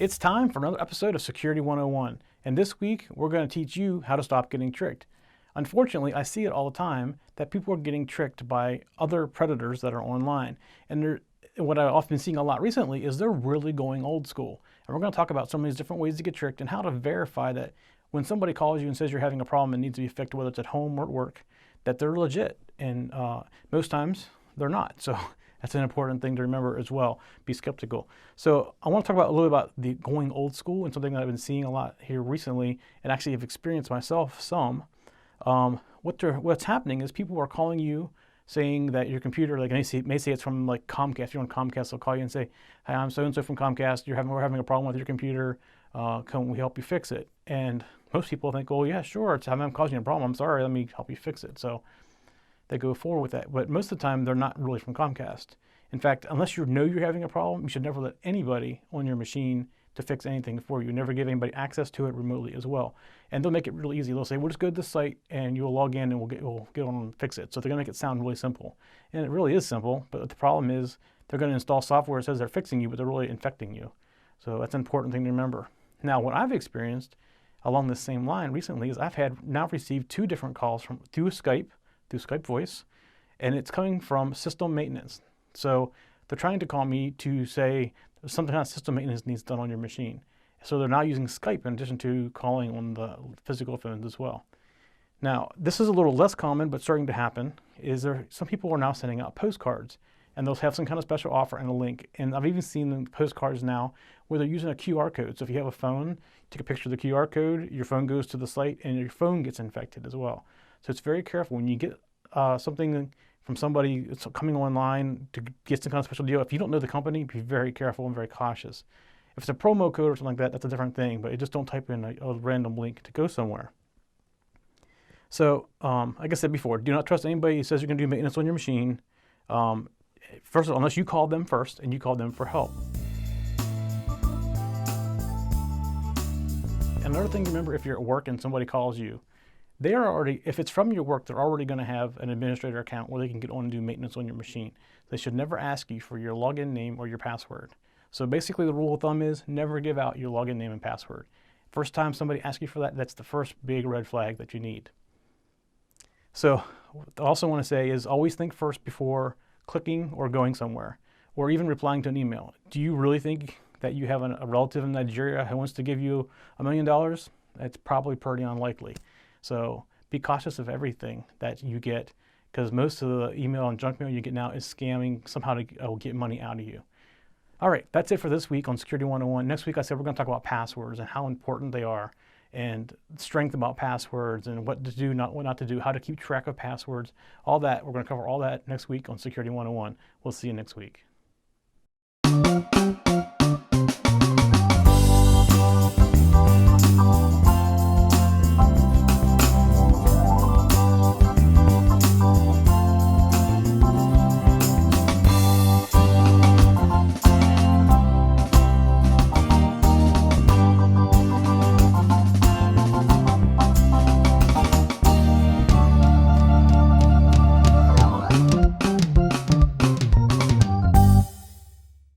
It's time for another episode of Security 101, and this week we're going to teach you how to stop getting tricked. Unfortunately, I see it all the time that people are getting tricked by other predators that are online, and what I've often been seeing a lot recently is they're really going old school. And we're going to talk about some of these different ways to get tricked and how to verify that when somebody calls you and says you're having a problem and needs to be fixed, whether it's at home or at work, that they're legit. And most times they're not. So that's an important thing to remember as well. Be skeptical. So I want to talk about a little bit about the going old school and something that I've been seeing a lot here recently and actually have experienced myself some. What's happening is people are calling you saying that your computer, like may say it's from like Comcast. If you're on Comcast, they'll call you and say, "Hi, I'm so-and-so from Comcast. We're having a problem with your computer. Can we help you fix it?" And most people think, "Oh yeah, sure. I'm causing you a problem. I'm sorry. Let me help you fix it." So they go forward with that. But most of the time, they're not really from Comcast. In fact, unless you know you're having a problem, you should never let anybody on your machine to fix anything for you. Never give anybody access to it remotely as well. And they'll make it really easy. They'll say, "We'll just go to this site and you'll log in and we'll get on and fix it." So they're gonna make it sound really simple. And it really is simple, but the problem is they're gonna install software that says they're fixing you, but they're really infecting you. So that's an important thing to remember. Now, what I've experienced along this same line recently is I've now received 2 different calls through Skype voice, and it's coming from system maintenance. So they're trying to call me to say some kind of system maintenance needs done on your machine. So they're now using Skype in addition to calling on the physical phones as well. Now, this is a little less common, but starting to happen, some people are now sending out postcards, and they'll have some kind of special offer and a link. And I've even seen the postcards now where they're using a QR code. So if you have a phone, take a picture of the QR code, your phone goes to the site, and your phone gets infected as well. So it's very careful when you get something from somebody that's coming online to get some kind of special deal. If you don't know the company, be very careful and very cautious. If it's a promo code or something like that, that's a different thing, but you just don't type in a random link to go somewhere. So, like I said before, do not trust anybody who says you're going to do maintenance on your machine. First of all, unless you call them first and you call them for help. Another thing to remember, if you're at work and somebody calls you, if it's from your work, they're already going to have an administrator account where they can get on and do maintenance on your machine. They should never ask you for your login name or your password. So basically the rule of thumb is never give out your login name and password. First time somebody asks you for that, that's the first big red flag that you need. So what I also want to say is always think first before clicking or going somewhere or even replying to an email. Do you really think that you have a relative in Nigeria who wants to give you $1 million? That's probably pretty unlikely. So be cautious of everything that you get, because most of the email and junk mail you get now is scamming somehow to get money out of you. All right, that's it for this week on Security 101. Next week, I said we're going to talk about passwords and how important they are, and strength about passwords and what to do, what not to do, how to keep track of passwords, all that. We're going to cover all that next week on Security 101. We'll see you next week.